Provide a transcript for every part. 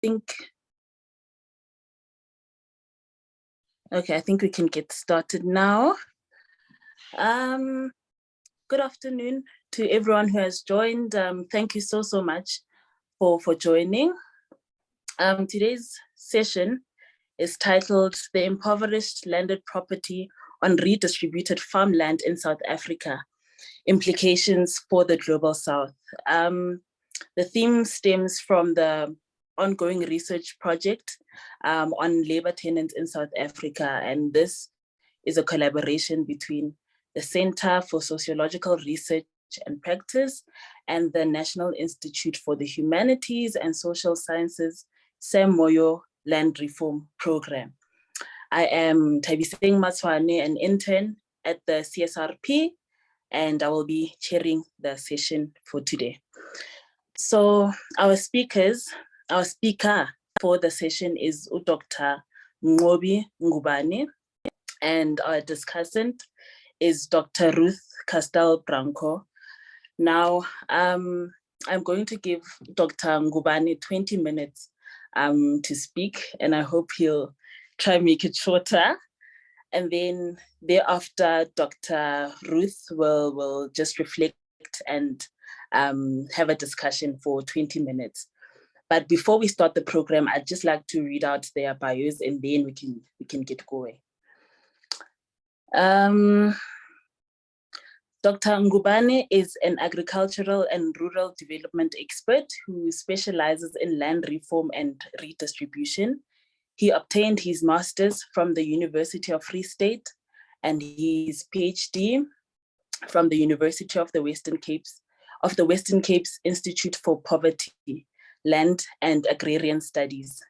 think we can get started now. Good afternoon to everyone who has joined. Thank you so much for joining. Today's session is titled The Impoverished Landed Property on Redistributed Farmland in South Africa, Implications for the Global South. The theme stems from the ongoing research project on labor tenants in South Africa, and this is a collaboration between the Center for Sociological Research and Practice and the National Institute for the Humanities and Social Sciences, Moyo Land Reform Program. I am Tabiseng Matswane, an intern at the CSRP, and I will be chairing the session for today. So our speaker for the session is Dr. Ngobi Ngubane, and our discussant is Dr. Ruth Castel-Branco. Now, I'm going to give Dr. Ngubane 20 minutes to speak, and I hope he'll try and make it shorter. And then thereafter, Dr. Ruth will just reflect and have a discussion for 20 minutes. But before we start the program, I'd just like to read out their bios, and then we can get going. Dr. Ngubane is an agricultural and rural development expert who specializes in land reform and redistribution. He obtained his master's from the University of Free State and his PhD from the University of the Western Cape's Institute for Poverty, Land and Agrarian Studies.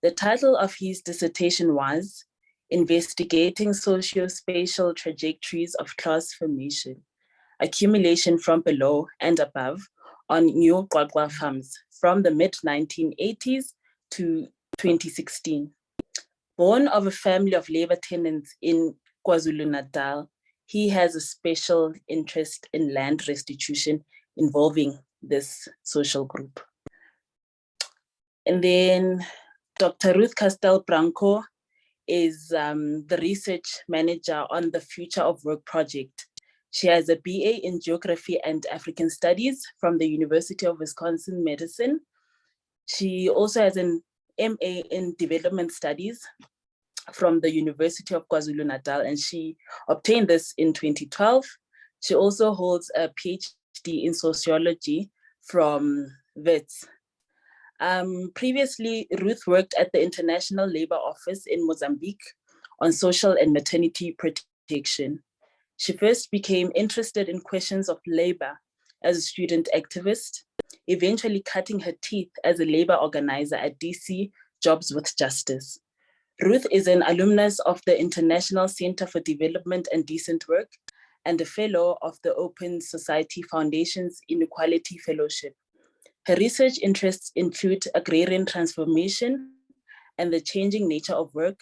The title of his dissertation was Investigating Socio-Spatial Trajectories of Class Formation, Accumulation from Below and Above on New Qwaqwa farms from the mid-1980s to 2016. Born of a family of labor tenants in KwaZulu-Natal, he has a special interest in land restitution involving this social group. And then Dr. Ruth Castel-Branco is the research manager on the Future of Work project. She has a BA in Geography and African Studies from the University of Wisconsin-Madison. She also has an MA in Development Studies from the University of KwaZulu-Natal, and she obtained this in 2012. She also holds a PhD in Sociology from WITS. Previously, Ruth worked at the International Labour Office in Mozambique on social and maternity protection. She first became interested in questions of labor as a student activist, eventually cutting her teeth as a labor organizer at DC Jobs with Justice. Ruth is an alumnus of the International Center for Development and Decent Work and a fellow of the Open Society Foundation's Inequality Fellowship. Her research interests include agrarian transformation and the changing nature of work,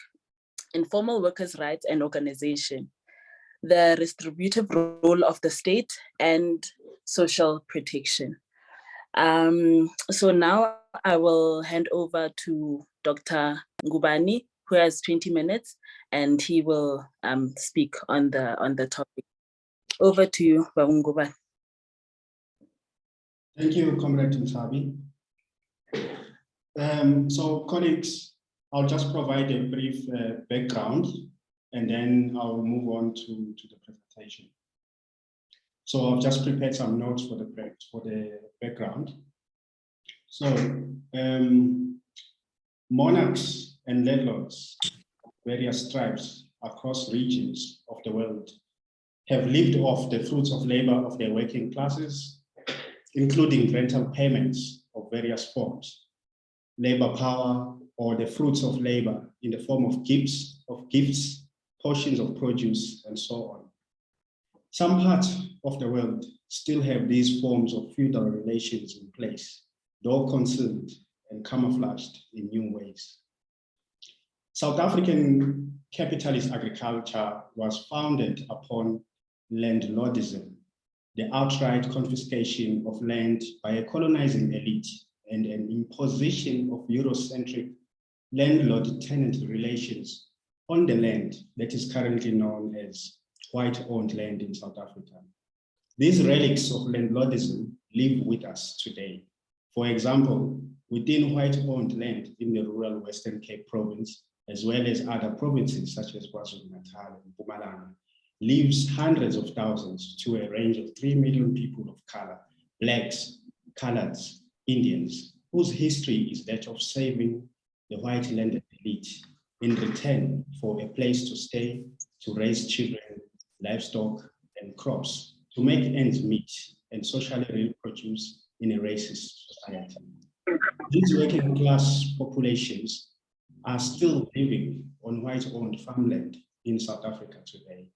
informal workers' rights and organization, the distributive role of the state, and social protection. So now I will hand over to Dr. Ngubane, who has 20 minutes, and he will speak on the topic. Over to you, Ngubane. Thank you, Comrade Nsabi. So colleagues, I'll just provide a brief background, and then I'll move on to the presentation. So I've just prepared some notes for the background. So monarchs and landlords, various tribes across regions of the world, have lived off the fruits of labor of their working classes, including rental payments of various forms, labor power, or the fruits of labor in the form of gifts, portions of produce, and so on. Some parts of the world still have these forms of feudal relations in place, though concealed and camouflaged in new ways. South African capitalist agriculture was founded upon landlordism, the outright confiscation of land by a colonizing elite and an imposition of Eurocentric landlord-tenant relations on the land that is currently known as white-owned land in South Africa. These relics of landlordism live with us today. For example, within white-owned land in the rural Western Cape province, as well as other provinces such as KwaZulu-Natal and Mpumalanga, lives hundreds of thousands to a range of 3 million people of color, blacks, coloreds, Indians, whose history is that of saving the white landed elite in return for a place to stay, to raise children, livestock, and crops, to make ends meet and socially reproduce in a racist society. These working class populations are still living on white-owned farmland in South Africa today.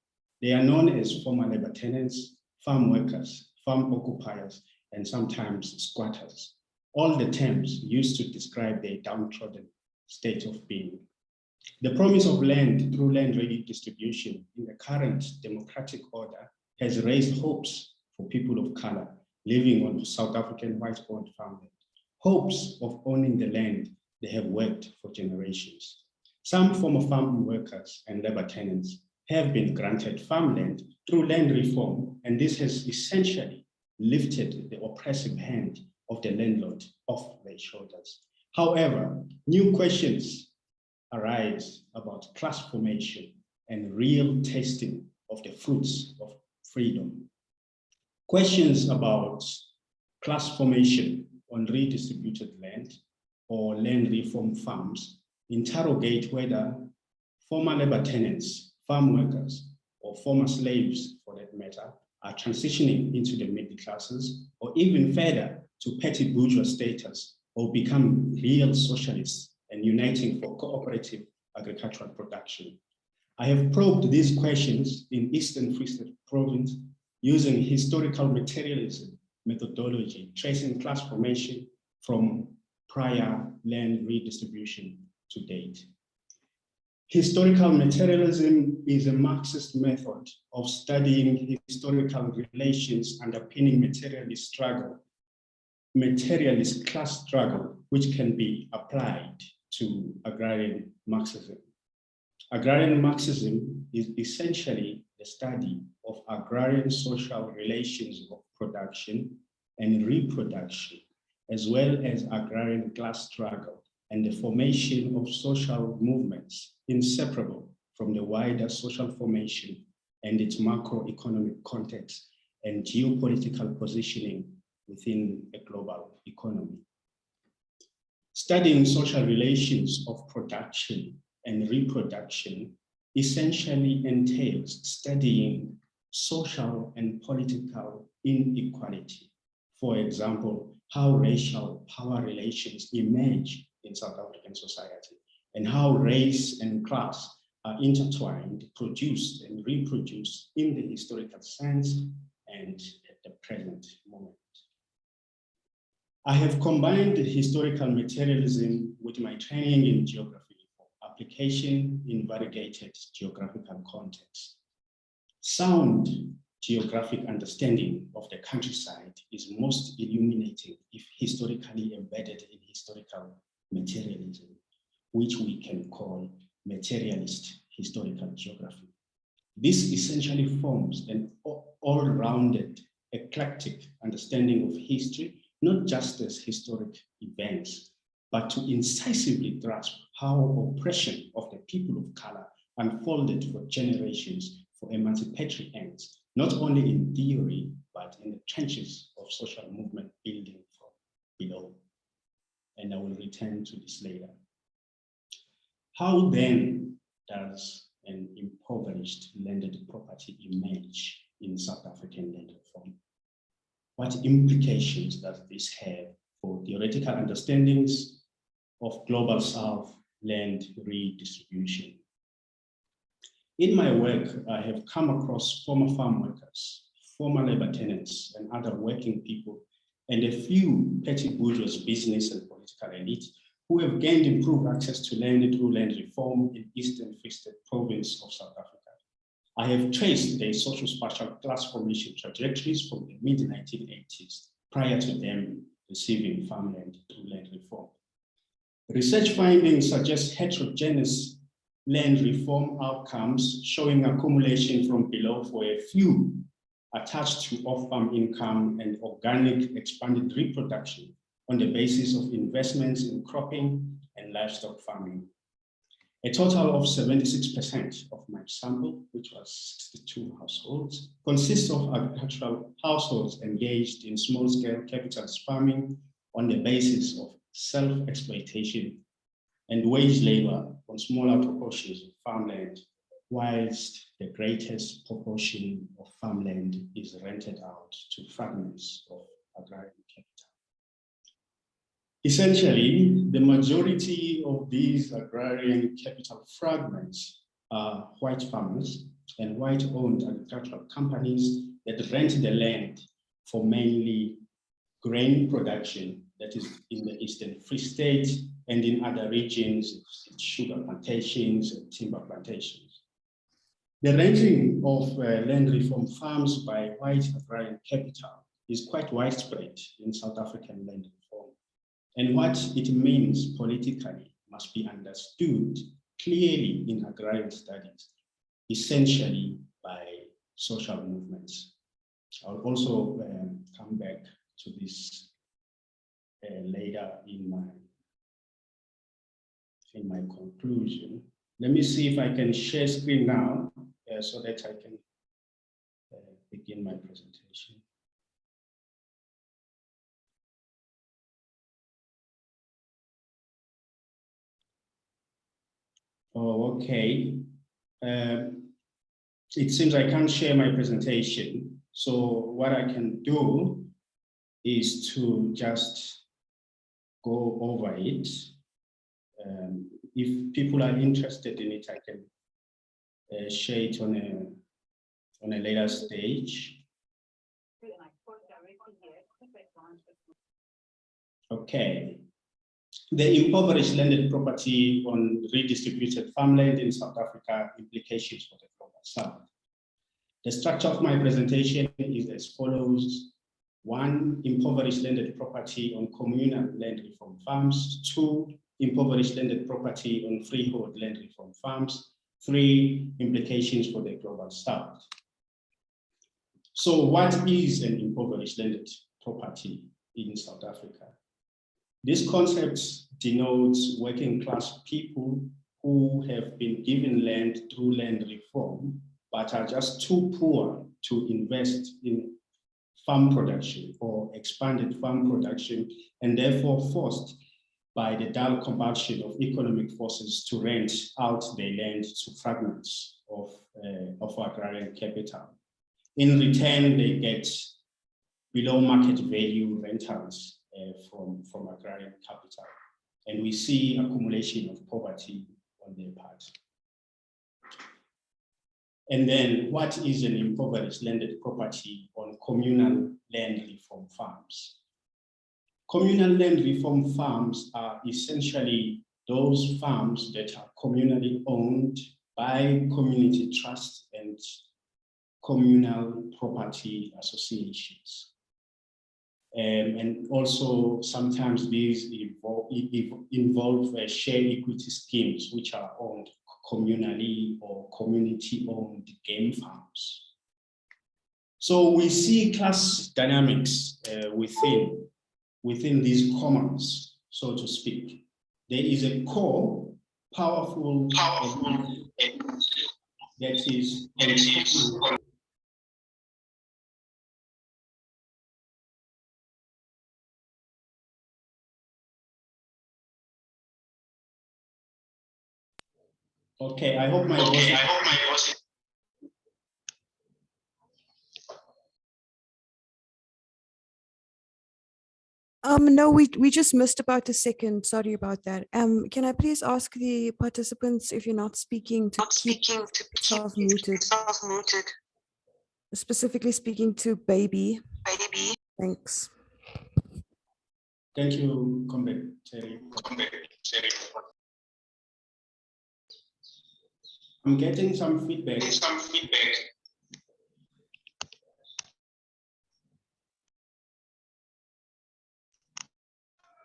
They are known as former labor tenants, farm workers, farm occupiers, and sometimes squatters, all the terms used to describe their downtrodden state of being. The promise of land through land redistribution in the current democratic order has raised hopes for people of color living on South African white-owned farmland, hopes of owning the land they have worked for generations. Some former farm workers and labor tenants have been granted farmland through land reform, and this has essentially lifted the oppressive hand of the landlord off their shoulders. However, new questions arise about class formation and real tasting of the fruits of freedom. Questions about class formation on redistributed land or land reform farms interrogate whether former labor tenants, farm workers, or former slaves, for that matter, are transitioning into the middle classes or even further to petty bourgeois status or become real socialists and uniting for cooperative agricultural production. I have probed these questions in Eastern Free State Province using historical materialism methodology, tracing class formation from prior land redistribution to date. Historical materialism is a Marxist method of studying historical relations underpinning materialist struggle, materialist class struggle, which can be applied to agrarian Marxism. Agrarian Marxism is essentially the study of agrarian social relations of production and reproduction, as well as agrarian class struggle and the formation of social movements inseparable from the wider social formation and its macroeconomic context and geopolitical positioning within a global economy. Studying social relations of production and reproduction essentially entails studying social and political inequality. For example, how racial power relations emerge in South African society and how race and class are intertwined, produced and reproduced in the historical sense and at the present moment. I have combined historical materialism with my training in geography for application in variegated geographical context. Sound geographic understanding of the countryside is most illuminating if historically embedded in historical materialism, which we can call materialist historical geography. This essentially forms an all-rounded, eclectic understanding of history, not just as historic events, but to incisively grasp how oppression of the people of color unfolded for generations for emancipatory ends, not only in theory, but in the trenches of social movement building from below. And I will return to this later. How then does an impoverished landed property emerge in South African land reform? What implications does this have for theoretical understandings of global South land redistribution? In my work, I have come across former farm workers, former labor tenants, and other working people, and a few petty bourgeois business and political elite who have gained improved access to land through land reform in Eastern Free State Province of South Africa. I have traced their social spatial class formation trajectories from the mid-1980s, prior to them receiving farmland through land reform. Research findings suggest heterogeneous land reform outcomes showing accumulation from below for a few attached to off-farm income and organic expanded reproduction on the basis of investments in cropping and livestock farming. A total of 76% of my sample, which was 62 households, consists of agricultural households engaged in small-scale capitalist farming on the basis of self-exploitation and wage labor on smaller proportions of farmland, whilst the greatest proportion of farmland is rented out to fragments of agrarian capital. Essentially, the majority of these agrarian capital fragments are white farmers and white-owned agricultural companies that rent the land for mainly grain production, that is in the Eastern Free State, and in other regions, it's sugar plantations and timber plantations. The renting of land reform farms by white agrarian capital is quite widespread in South African land reform. And what it means politically must be understood clearly in agrarian studies, essentially by social movements. I'll also come back to this later in my conclusion. Let me see if I can share screen now so that I can begin my presentation. Oh, okay. It seems I can't share my presentation. So what I can do is to just go over it. If people are interested in it, I can share it on a later stage. Okay. The impoverished landed property on redistributed farmland in South Africa, implications for the global south. The structure of my presentation is as follows. 1, impoverished landed property on communal land reform farms. 2, impoverished landed property on freehold land reform farms. 3, implications for the global south. So what is an impoverished landed property in South Africa? This concept denotes working class people who have been given land through land reform, but are just too poor to invest in farm production or expanded farm production, and therefore forced by the dull compulsion of economic forces to rent out their land to fragments of agrarian capital. In return, they get below market value rentals from agrarian capital. And we see accumulation of poverty on their part. And then what is an impoverished landed property on communal land reform farms? Communal land reform farms are essentially those farms that are communally owned by community trusts and communal property associations. And also sometimes these involve share equity schemes, which are owned communally or community-owned game farms. So we see class dynamics within these commons, so to speak. There is a core, powerful that is okay, I hope my voice. No, we just missed about a second. Sorry about that. Can I please ask the participants, if you're not speaking, to keep yourself muted? Specifically speaking to baby. Thanks. Thank you, Comrade Terry. I'm getting some feedback.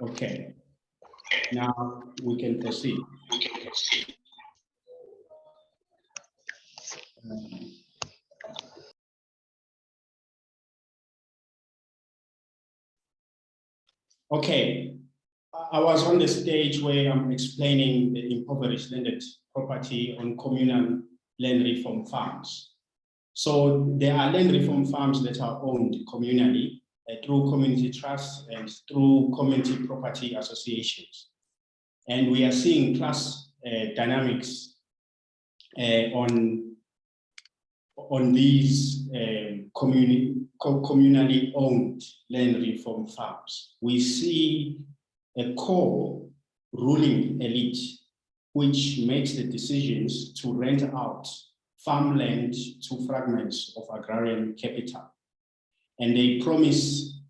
Okay. Now we can proceed. Okay, I was on the stage where I'm explaining the impoverished landed property on communal land reform farms. So there are land reform farms that are owned communally through community trusts and through community property associations. And we are seeing class dynamics on these communally owned land reform farms. We see a core ruling elite which makes the decisions to rent out farmland to fragments of agrarian capital. And they promise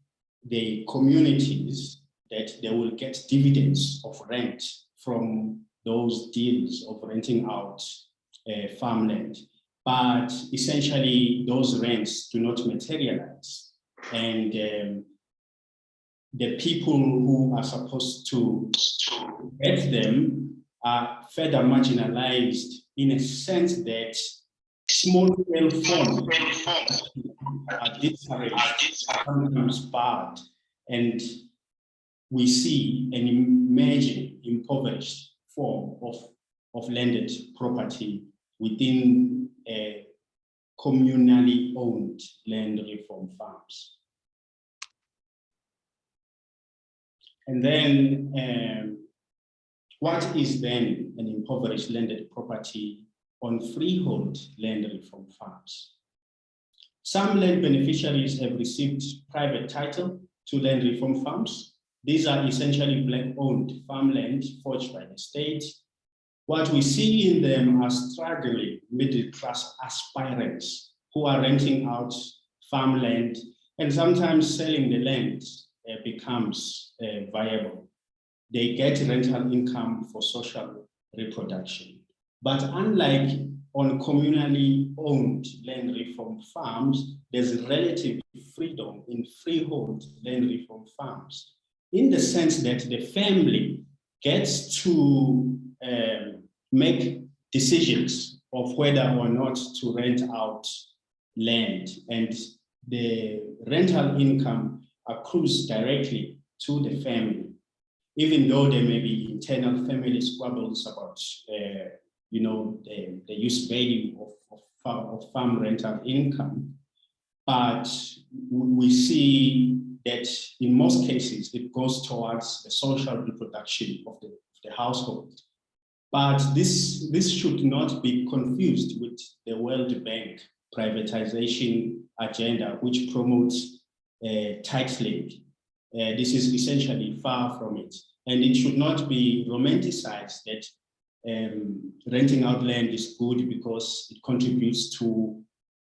the communities that they will get dividends of rent from those deals of renting out farmland. But essentially, those rents do not materialize. And the people who are supposed to get them are further marginalized in a sense that small-scale farms are discouraged, sometimes barred, and we see an emerging impoverished form of landed property within communally owned land reform farms. And then what is then an impoverished landed property on freehold land reform farms? Some land beneficiaries have received private title to land reform farms. These are essentially black-owned farmland forged by the state. What we see in them are struggling middle-class aspirants who are renting out farmland, and sometimes selling the land becomes viable. They get rental income for social reproduction. But unlike on communally owned land reform farms, there's relative freedom in freehold land reform farms, in the sense that the family gets to make decisions of whether or not to rent out land, and the rental income accrues directly to the family, even though there may be internal family squabbles about the use value of farm rental income. But we see that in most cases, it goes towards the social reproduction of the household. But this should not be confused with the World Bank privatization agenda, which promotes titling. This is essentially far from it. And it should not be romanticized that renting out land is good because it contributes to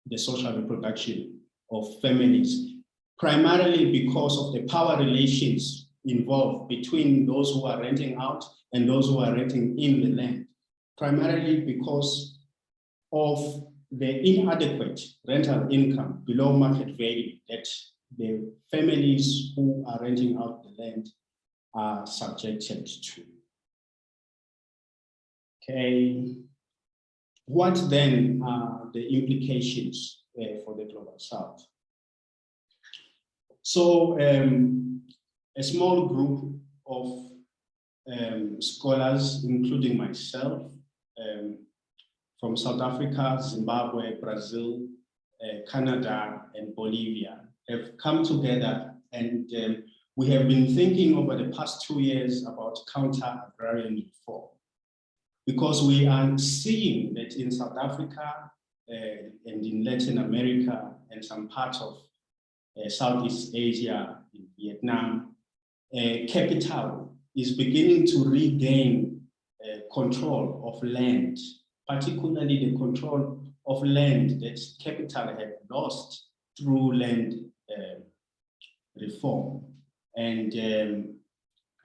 the social reproduction of families, primarily because of the power relations involved between those who are renting out and those who are renting in the land, primarily because of the inadequate rental income below market value that the families who are renting out the land are subjected to. Okay, what then are the implications for the Global South? So a small group of scholars, including myself, from South Africa, Zimbabwe, Brazil, Canada, and Bolivia, have come together, and we have been thinking over the past 2 years about counter-agrarian reform, because we are seeing that in South Africa and in Latin America and some parts of Southeast Asia, in Vietnam, capital is beginning to regain control of land, particularly the control of land that capital had lost through land reform. And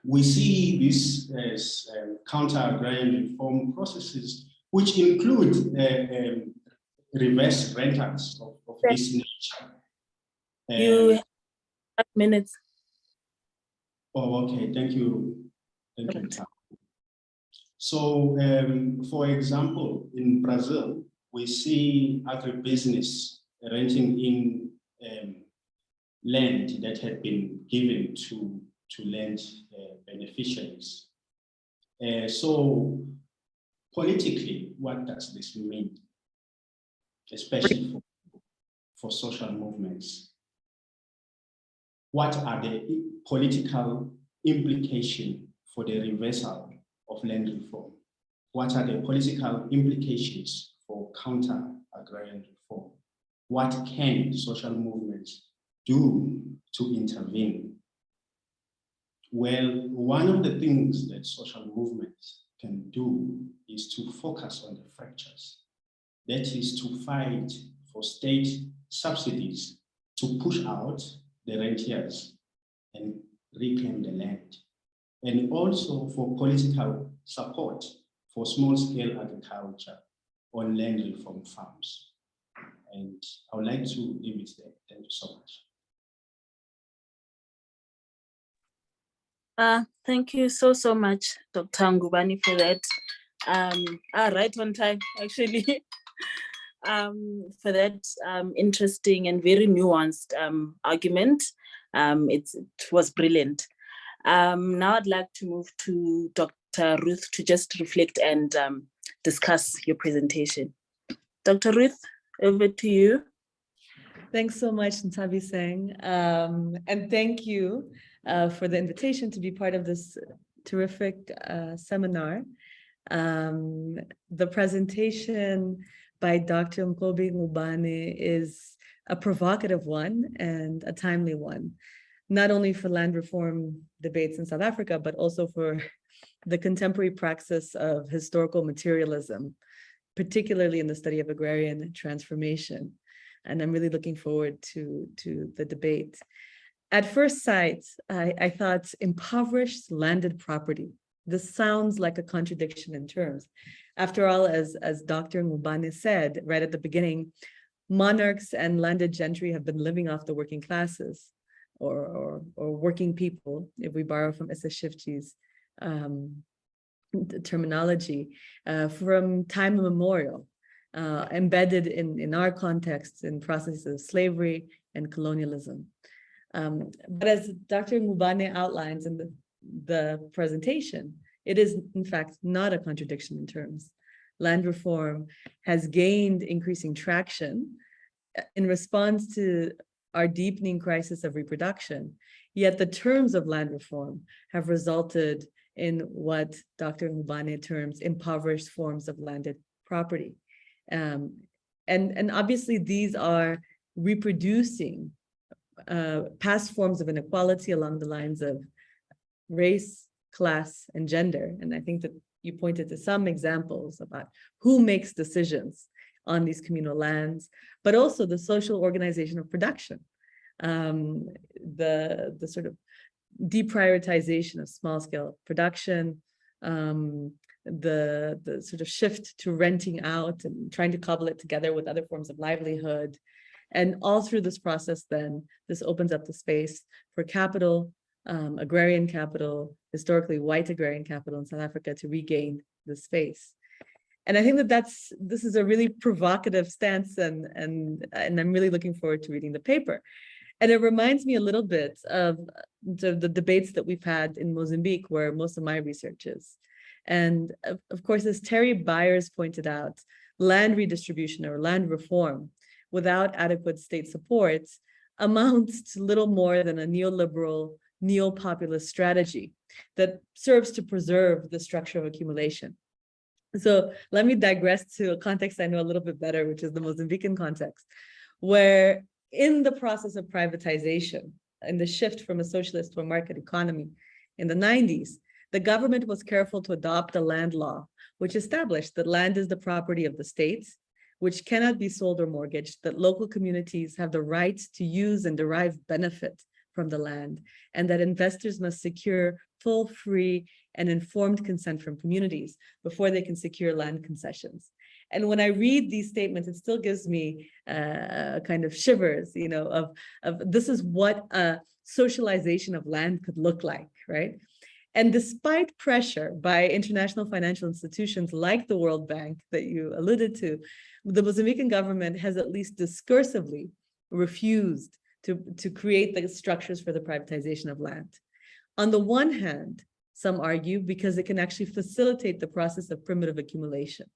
we see this as counter-agrarian reform processes, which include reverse rentals of this nature. You have minutes. Oh, okay. Thank you. Thank you, Tam. So, for example, in Brazil, we see agribusiness renting in land that had been given to land beneficiaries. So, politically, what does this mean, especially for social movements? What are the political implications for the reversal of land reform? What are the political implications for counter-agrarian reform? What can social movements do to intervene? Well, one of the things that social movements can do is to focus on the fractures. That is to fight for state subsidies to push out the rentiers and reclaim the land. And also for political support for small-scale agriculture on land reform farms. And I would like to leave it there. Thank you so much. Thank you so much, Dr. Ngubane, for that. Right on time, actually. For that interesting and very nuanced argument. It was brilliant. Now I'd like to move to Dr. Ruth to just reflect and discuss your presentation. Dr. Ruth, over to you. Thanks so much, Ntabi Singh. And thank you for the invitation to be part of this terrific seminar. The presentation by Dr. Ngubane is a provocative one and a timely one, not only for land reform debates in South Africa, but also for the contemporary praxis of historical materialism, particularly in the study of agrarian transformation. And I'm really looking forward to the debate. At first sight, I thought impoverished landed property. This sounds like a contradiction in terms. After all, as Dr. Ngubane said right at the beginning, monarchs and landed gentry have been living off the working classes or working people, if we borrow from Issa Shifty's terminology, from time immemorial, embedded in our context in processes of slavery and colonialism. But as Dr. Ngubane outlines in the presentation, it is in fact not a contradiction in terms. Land reform has gained increasing traction in response to our deepening crisis of reproduction, yet the terms of land reform have resulted in what Dr. Ngubane terms impoverished forms of landed property. And obviously these are reproducing past forms of inequality along the lines of race, class, and gender. And I think that you pointed to some examples about who makes decisions on these communal lands, but also the social organization of production, the sort of deprioritization of small-scale production, the sort of shift to renting out and trying to cobble it together with other forms of livelihood. And all through this process, then, this opens up the space for capital, agrarian capital, historically white agrarian capital in South Africa to regain the space. And I think that this is a really provocative stance, and I'm really looking forward to reading the paper. And it reminds me a little bit of the debates that we've had in Mozambique, where most of my research is. And of course, as Terry Byers pointed out, land redistribution or land reform without adequate state support amounts to little more than a neoliberal, neo-populist strategy that serves to preserve the structure of accumulation. So let me digress to a context I know a little bit better, which is the Mozambican context, where in the process of privatization and the shift from a socialist to a market economy in the 90s, the government was careful to adopt a land law, which established that land is the property of the state, which cannot be sold or mortgaged, that local communities have the right to use and derive benefit from the land, and that investors must secure full, free, and informed consent from communities before they can secure land concessions. And when I read these statements, it still gives me kind of shivers, of this is what a socialization of land could look like, right? And despite pressure by international financial institutions like the World Bank that you alluded to, the Mozambican government has at least discursively refused to create the structures for the privatization of land. On the one hand, some argue because it can actually facilitate the process of primitive accumulation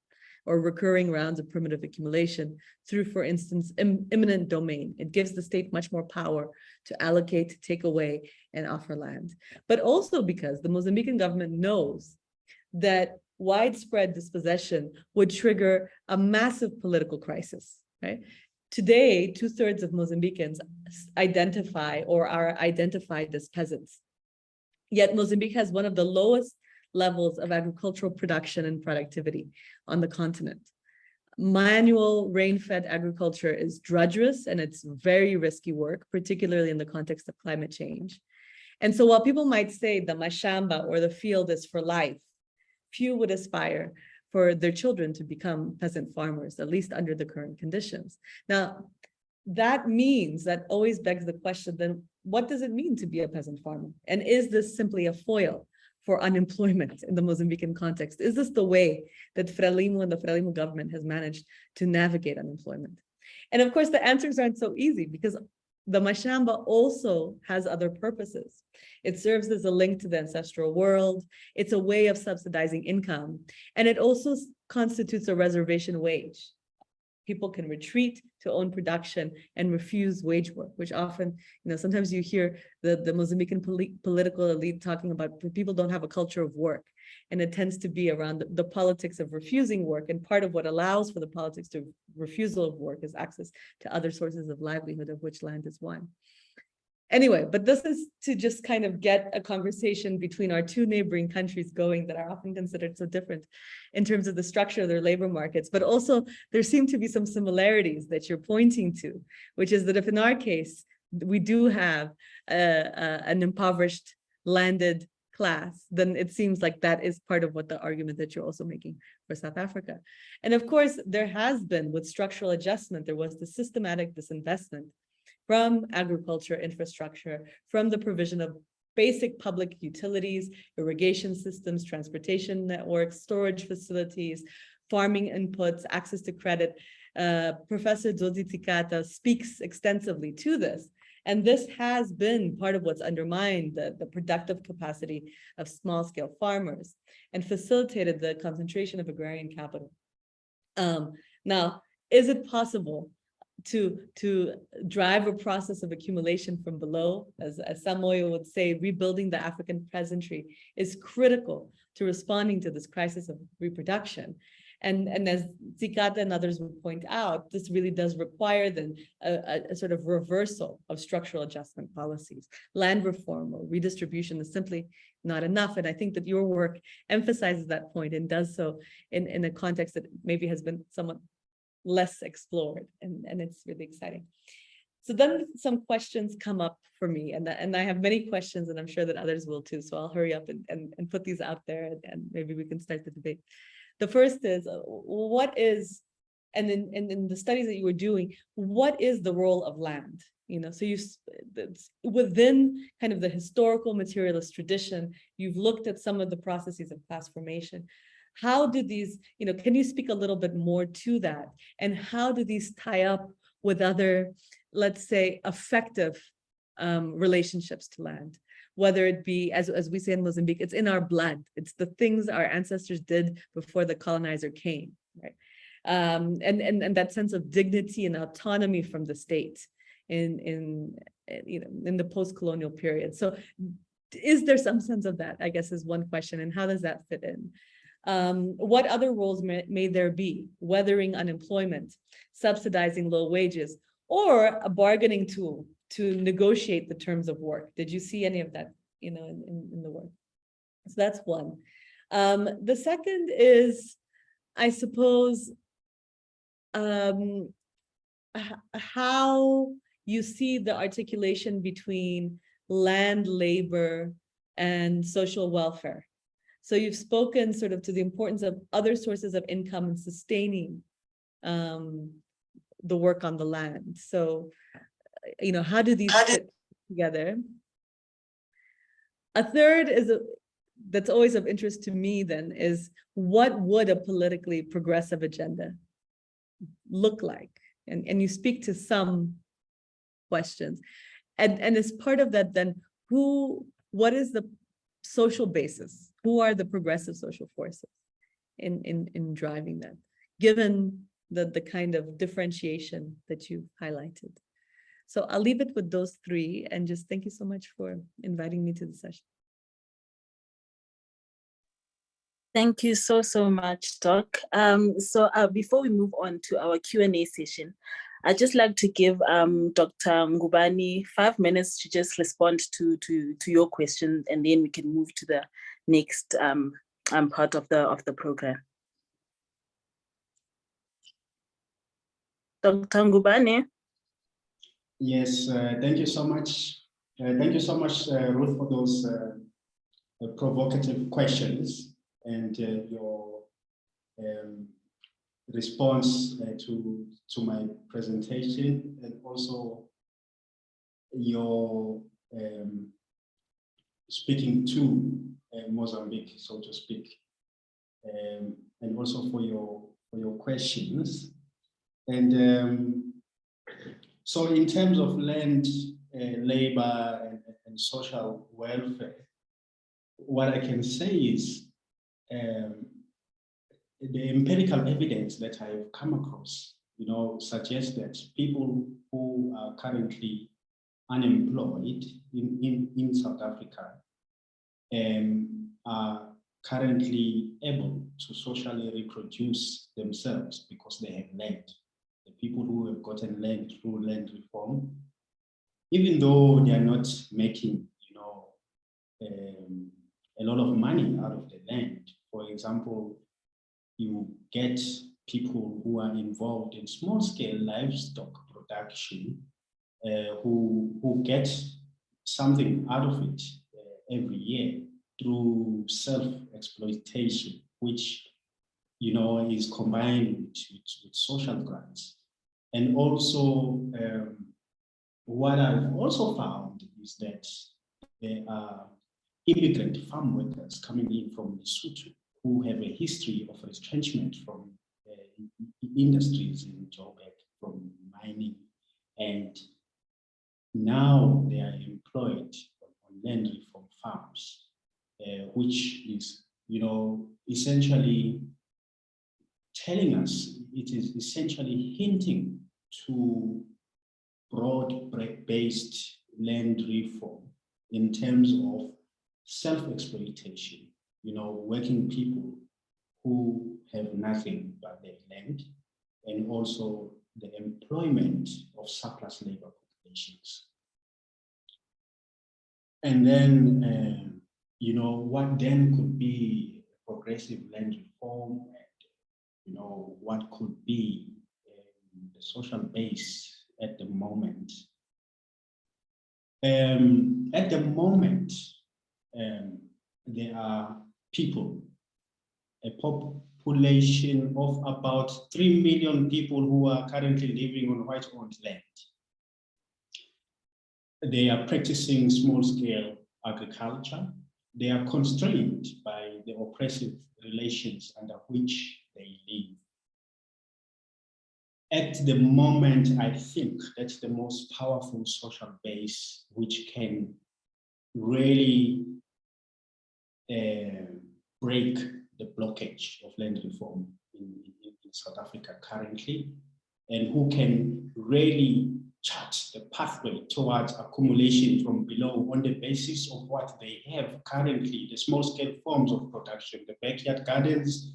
or recurring rounds of primitive accumulation through, for instance, eminent domain. It gives the state much more power to allocate, to take away, and offer land. But also because the Mozambican government knows that widespread dispossession would trigger a massive political crisis, right? Today, 2/3 of Mozambicans identify or are identified as peasants. Yet Mozambique has one of the lowest levels of agricultural production and productivity on the continent. Manual rain-fed agriculture is drudgerous and it's very risky work, particularly in the context of climate change. And so while people might say the mashamba or the field is for life, few would aspire for their children to become peasant farmers, at least under the current conditions. Now, that means that always begs the question, then what does it mean to be a peasant farmer? And is this simply a foil for unemployment in the Mozambican context? Is this the way that Frelimo and the Frelimo government has managed to navigate unemployment? And of course, the answers aren't so easy because the mashamba also has other purposes. It serves as a link to the ancestral world. It's a way of subsidizing income. And it also constitutes a reservation wage. People can retreat to own production and refuse wage work, which often, sometimes you hear the Mozambican political elite talking about people don't have a culture of work. And it tends to be around the politics of refusing work. And part of what allows for the politics to refusal of work is access to other sources of livelihood, of which land is one. Anyway, but this is to just kind of get a conversation between our two neighboring countries going that are often considered so different in terms of the structure of their labor markets, but also there seem to be some similarities that you're pointing to, which is that if in our case, we do have an impoverished landed class, then it seems like that is part of what the argument that you're also making for South Africa. And of course, there has been with structural adjustment, there was the systematic disinvestment from agriculture infrastructure, from the provision of basic public utilities, irrigation systems, transportation networks, storage facilities, farming inputs, access to credit. Professor Dzodzi Tsikata speaks extensively to this. And this has been part of what's undermined the productive capacity of small-scale farmers and facilitated the concentration of agrarian capital. Now, is it possible to drive a process of accumulation from below? As Moyo would say, rebuilding the African peasantry is critical to responding to this crisis of reproduction. And as Tsikata and others would point out, this really does require then a sort of reversal of structural adjustment policies. Land reform or redistribution is simply not enough. And I think that your work emphasizes that point and does so in a context that maybe has been somewhat less explored, and it's really exciting. So then some questions come up for me, and I have many questions, and I'm sure that others will too. So I'll hurry up and put these out there, and maybe we can start the debate. The first is, what is, and in the studies that you were doing, what is the role of land? So within kind of the historical materialist tradition, you've looked at some of the processes of class formation. How do these, can you speak a little bit more to that? And how do these tie up with other, let's say, effective relationships to land? Whether it be, as we say in Mozambique, it's in our blood. It's the things our ancestors did before the colonizer came, right? And that sense of dignity and autonomy from the state in the post-colonial period. So is there some sense of that, I guess, is one question, and how does that fit in? What other roles may there be? Weathering unemployment, subsidizing low wages, or a bargaining tool to negotiate the terms of work. Did you see any of that, in the work? So that's one. The second is, I suppose, how you see the articulation between land, labor, and social welfare. So you've spoken sort of to the importance of other sources of income and sustaining the work on the land. So, how do these fit together? A third is that's always of interest to me then is what would a politically progressive agenda look like? And you speak to some questions. And as part of that, then what is the social basis? Who are the progressive social forces in driving that, given the kind of differentiation that you've highlighted? So I'll leave it with those three, and just thank you so much for inviting me to the session. Thank you so much, Doc. Before we move on to our Q&A session, I'd just like to give Dr. Ngubane 5 minutes to just respond to your question, and then we can move to the next part of the program. Dr. Ngubane. Yes, thank you so much. Thank you so much, Ruth, for those provocative questions and your response to my presentation, and also your speaking to Mozambique, so to speak, and also for your questions. And so in terms of land, labor, and social welfare, what I can say is the empirical evidence that I have come across, suggests that people who are currently unemployed in South Africa are currently able to socially reproduce themselves because they have land. The people who have gotten land through land reform, even though they are not making, a lot of money out of the land. For example, you get people who are involved in small-scale livestock production who get something out of it every year through self-exploitation, which is combined with social grants. And also, what I've also found is that there are immigrant farm workers coming in from Lesotho who have a history of retrenchment from industries in Joburg, from mining, and now they are employed on land reform farms, which is, essentially telling us, it is essentially hinting to broad-based land reform in terms of self-exploitation, working people who have nothing but their land, and also the employment of surplus labor populations. And then, what then could be progressive land reform, and, what could be the social base at the moment. At the moment, there are people, a population of about 3 million people who are currently living on white-owned land. They are practicing small-scale agriculture. They are constrained by the oppressive relations under which they live. At the moment, I think that's the most powerful social base which can really break the blockage of land reform in South Africa currently, and who can really chart the pathway towards accumulation from below on the basis of what they have currently, the small-scale forms of production, the backyard gardens,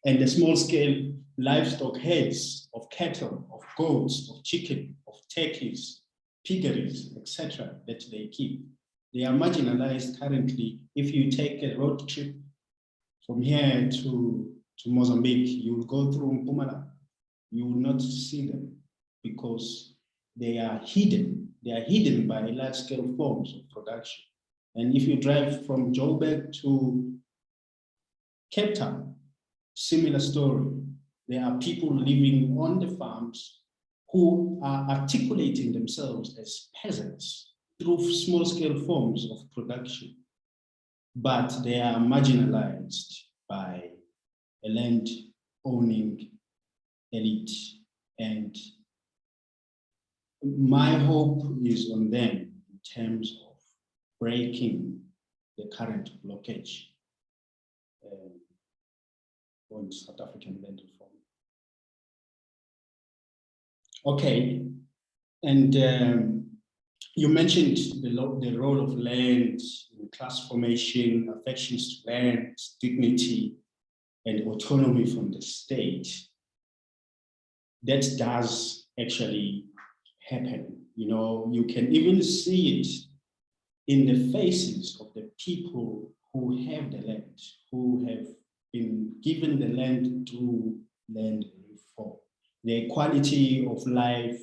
and the small-scale livestock herds of cattle, of goats, of chicken, of turkeys, piggeries, etc. that they keep. They are marginalized currently. If you take a road trip from here to Mozambique, you will go through Mpumalanga. You will not see them because they are hidden. They are hidden by large-scale forms of production. And if you drive from Joburg to Cape Town, similar story. There are people living on the farms who are articulating themselves as peasants through small-scale forms of production. but they are marginalized by a land-owning elite. And my hope is on them in terms of breaking the current blockage on South African land reform. Okay, and you mentioned the role of land in class formation, affections to land, dignity, and autonomy from the state. That does actually happen. You know, you can even see it in the faces of the people who have the land, who have been given the land through land reform. Their quality of life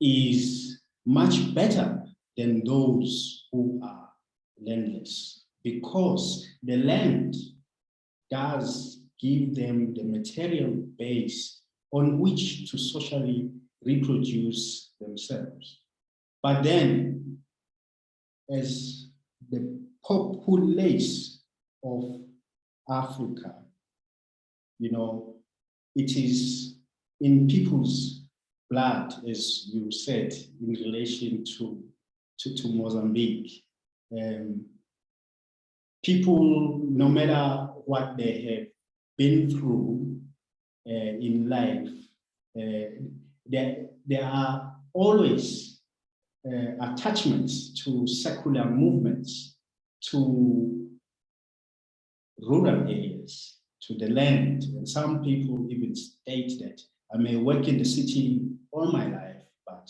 is much better than those who are landless, because the land does give them the material base on which to socially reproduce themselves. But then, as the populace of Africa, you know, it is in people's blood, as you said, in relation to Mozambique. People, no matter what they have been through in life, there are always attachments to secular movements, to rural areas, to the land. And some people even state that I may work in the city all my life, but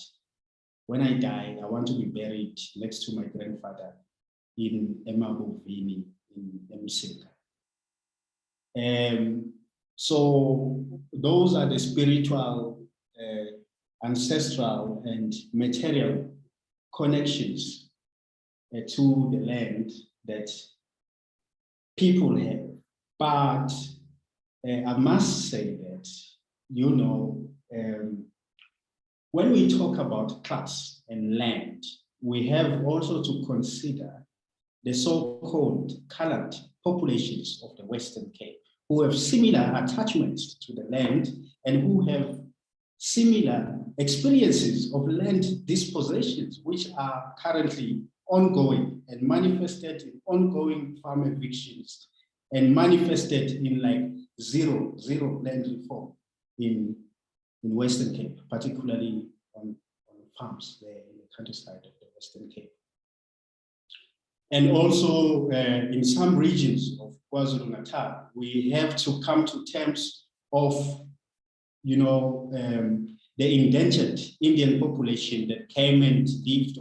when I die, I want to be buried next to my grandfather in Emabuvini in Msika. So those are the spiritual, ancestral, and material connections to the land that people have. But I must say that, you know, when we talk about class and land, we have also to consider the so-called colored populations of the Western Cape, who have similar attachments to the land and who have similar experiences of land dispossessions, which are currently ongoing and manifested in ongoing farm evictions and manifested in like zero land reform in Western Cape, particularly on farms there in the countryside of the Western Cape. And also in some regions of KwaZulu-Natal, we have to come to terms of, you know, the indentured Indian population that came and lived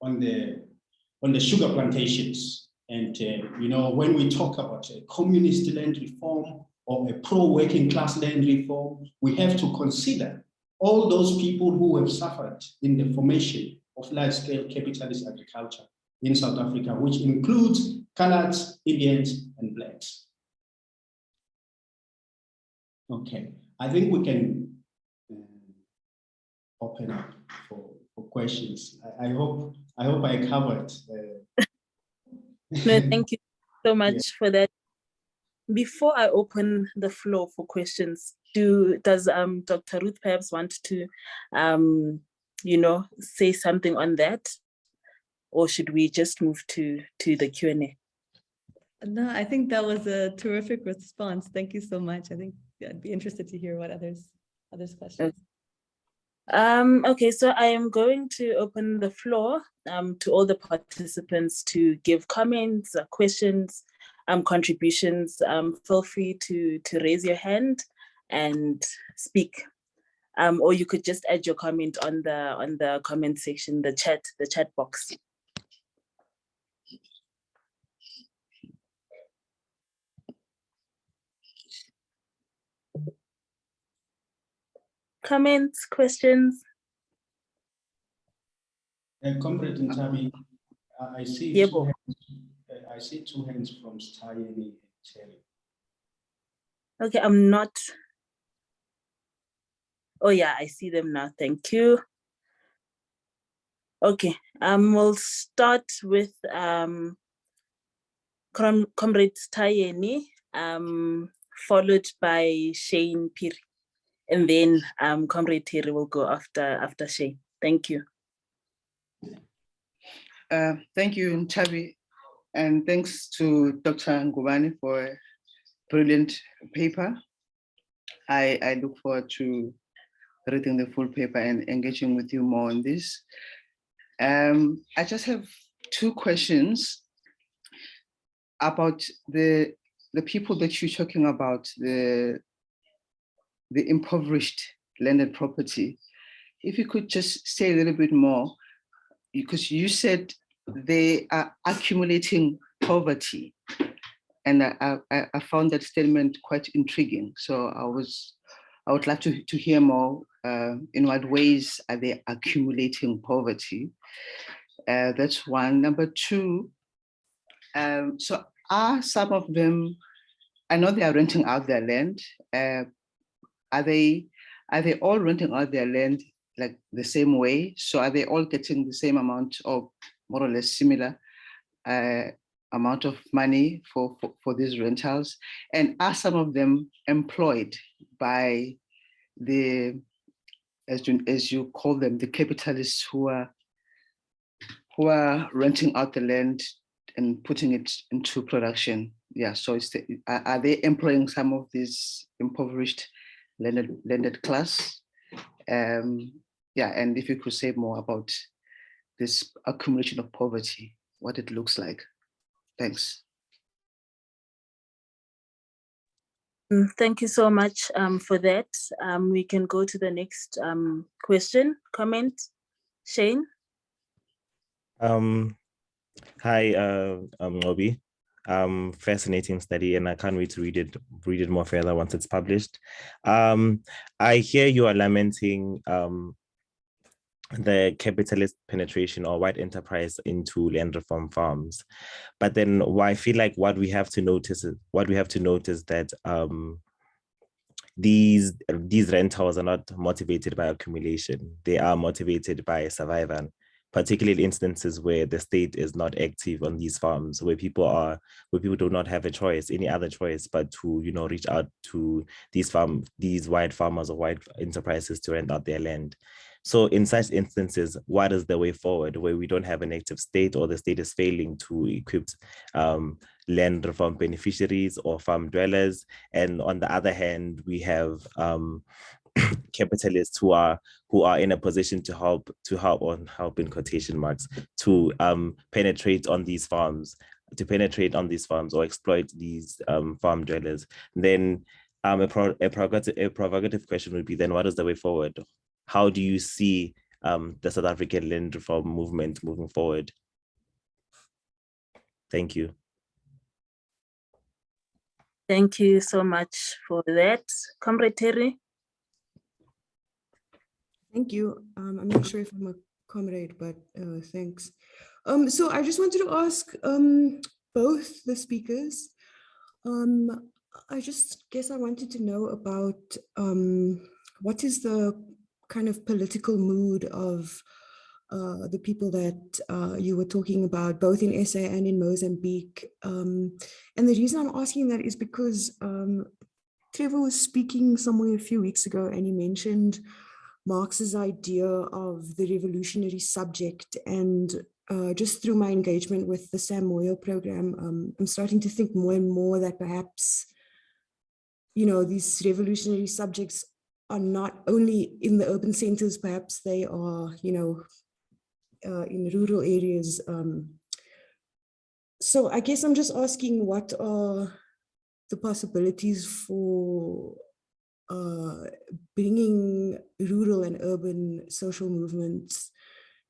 on the sugar plantations. And you know, when we talk about a communist land reform or a pro-working class land reform, we have to consider all those people who have suffered in the formation of large-scale capitalist agriculture in South Africa, which includes coloureds, Indians, and blacks. Okay, I think we can open up for questions. I hope I covered. No, thank you so much for that. Before I open the floor for questions, does Dr. Ruth perhaps want to, you know, say something on that? Or should we just move to the Q&A? No, I think that was a terrific response. Thank you so much. I think I'd be interested to hear what others questions. Okay, so I am going to open the floor to all the participants to give comments, questions, contributions. Feel free to raise your hand and speak. Or you could just add your comment on the comment section, the chat box. Comments, questions? Comrade Ntami, I see Yebo. I see two hands from Stayeni and Terry. Okay, I'm not. Oh yeah, I see them now. Thank you. Okay, we'll start with Comrade Tayeni, followed by Shane Piri. And then Comrade Terry will go after Shane. Thank you. Thank you, Nchabi, and thanks to Dr. Ngubane for a brilliant paper. I look forward to reading the full paper and engaging with you more on this. I just have two questions about the people that you're talking about, the impoverished landed property. If you could just say a little bit more, because you said they are accumulating poverty, and I found that statement quite intriguing. So I would like to hear more. In what ways are they accumulating poverty? That's one. Number two, so are some of them, I know they are renting out their land. Are they all renting out their land like the same way? So are they all getting the same amount of more or less similar amount of money for these rentals? And are some of them employed by the, as you call them, the capitalists who are renting out the land and putting it into production? Yeah, so are they employing some of these impoverished landed class? Yeah, and if you could say more about this accumulation of poverty, what it looks like. Thanks. Thank you so much for that. We can go to the next question, comment. Shane? Hi, Obi. Fascinating study, and I can't wait to read it more further once it's published. I hear you are lamenting the capitalist penetration or white enterprise into land reform farms, but then I feel like what we have to notice is that these rentals are not motivated by accumulation; they are motivated by survival. Particularly instances where the state is not active on these farms, where people do not have any other choice but to, reach out to these white farmers or white enterprises to rent out their land. So in such instances, what is the way forward where we don't have an active state, or the state is failing to equip land reform beneficiaries or farm dwellers? And on the other hand, we have capitalists who are in a position to help in quotation marks to penetrate on these farms or exploit these farm dwellers. Then a provocative question would be, then what is the way forward? How do you see the South African land reform movement moving forward? Thank you. Thank you so much for that. Comrade Terry? Thank you. I'm not sure if I'm a comrade, but thanks. So I just wanted to ask both the speakers. I just guess I wanted to know about what is the kind of political mood of the people that you were talking about, both in SA and in Mozambique. And the reason I'm asking that is because Trevor was speaking somewhere a few weeks ago, and he mentioned Marx's idea of the revolutionary subject. And just through my engagement with the Sam Moyo program, I'm starting to think more and more that perhaps, these revolutionary subjects are not only in the urban centers, perhaps they are, in rural areas. So I guess I'm just asking, what are the possibilities for bringing rural and urban social movements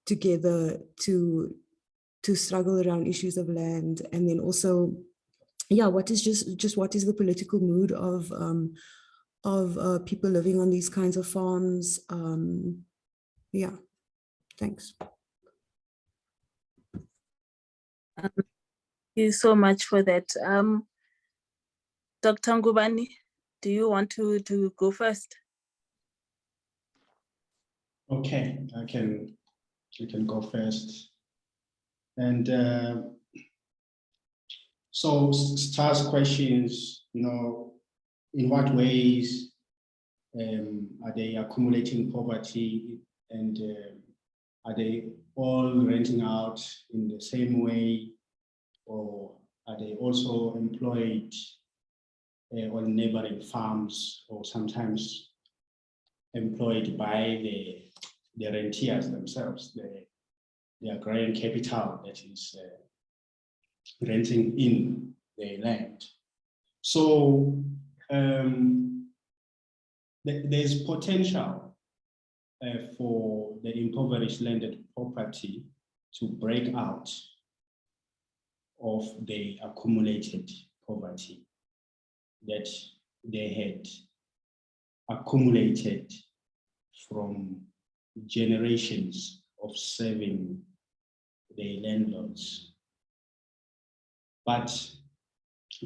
together to struggle around issues of land? And then also, what is the political mood of people living on these kinds of farms? Thanks. Thank you so much for that. Dr. Ngubane, do you want to go first? Okay, you can go first. And So starts questions, you know, in what ways are they accumulating poverty, and are they all renting out in the same way, or are they also employed on neighboring farms, or sometimes employed by the rentiers themselves, the agrarian capital that is renting in the land. So there's potential for the impoverished landed property to break out of the accumulated poverty that they had accumulated from generations of serving the landlords. But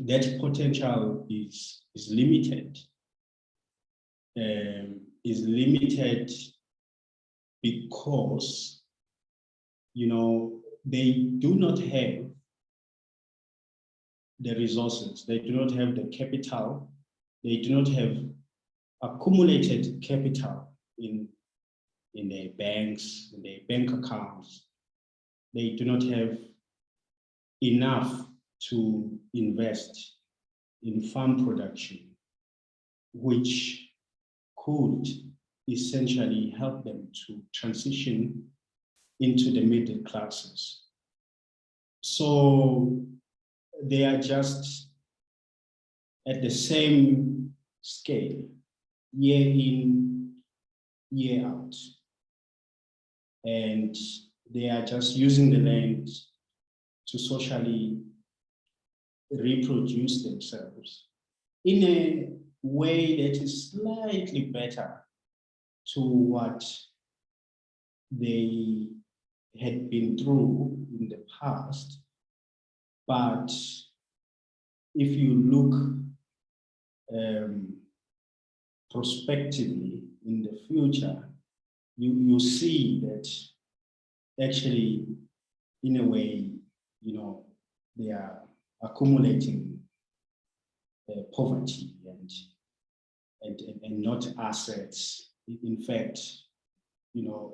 that potential is limited. Because, you know, they do not have the resources, they do not have the capital, they do not have accumulated capital in their banks, in their bank accounts. They do not have enough to invest in farm production, which could essentially help them to transition into the middle classes. So they are just at the same scale, year in, year out. And they are just using the land to socially reproduce themselves in a way that is slightly better to what they had been through in the past. But if you look prospectively in the future, you see that actually, in a way, you know, they are accumulating poverty and not assets. In fact, you know,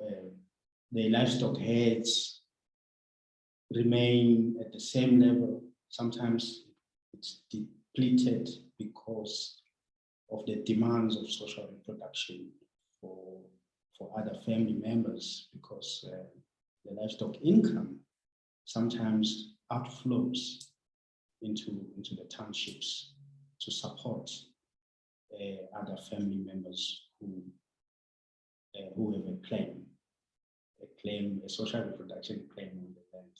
the livestock herds remain at the same level. Sometimes it's depleted because of the demands of social reproduction for other family members, because the livestock income sometimes outflows into the townships to support other family members who have a social reproduction claim on the land.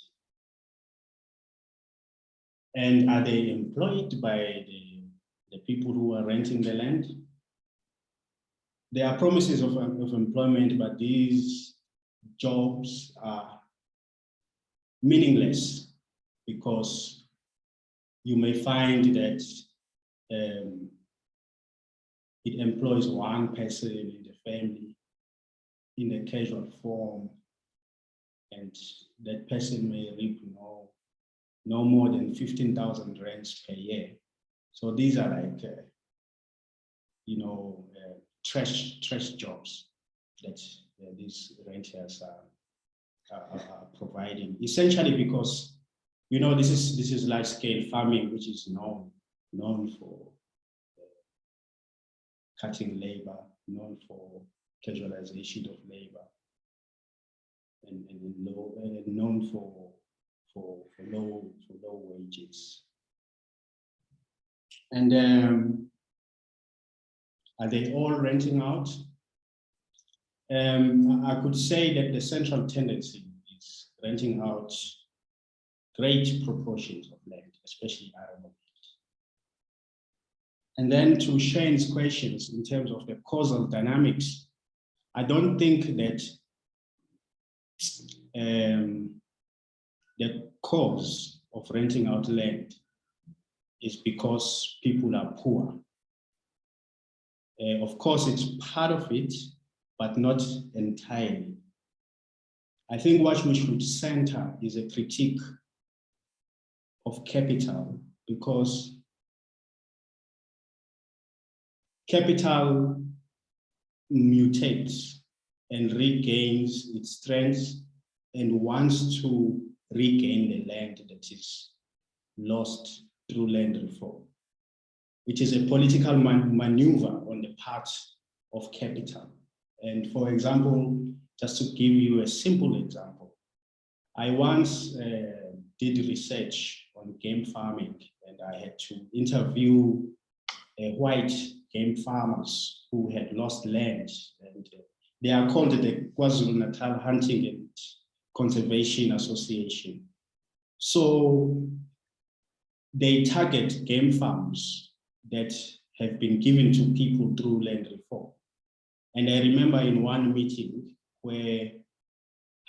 And are they employed by the people who are renting the land? There are promises of employment, but these jobs are meaningless, because you may find that it employs one person in the family in a casual form, and that person may reap no more than 15,000 rands per year. So these are like, trash jobs that these renters are providing, essentially because, you know, this is large scale farming, which is known for cutting labor, known for casualization of labor, and known for low wages. And are they all renting out? I could say that the central tendency is renting out great proportions of land, especially arable land. And then to Shane's questions in terms of the causal dynamics, I don't think that the cause of renting out land is because people are poor. Of course, it's part of it, but not entirely. I think what we should center is a critique of capital, because capital mutates and regains its strength and wants to regain the land that is lost through land reform. It is a political maneuver on the part of capital. And for example, just to give you a simple example, I once did research on game farming, and I had to interview white game farmers who had lost land, and they are called the KwaZulu-Natal Hunting and Conservation Association. So they target game farms that have been given to people through land reform. And I remember in one meeting where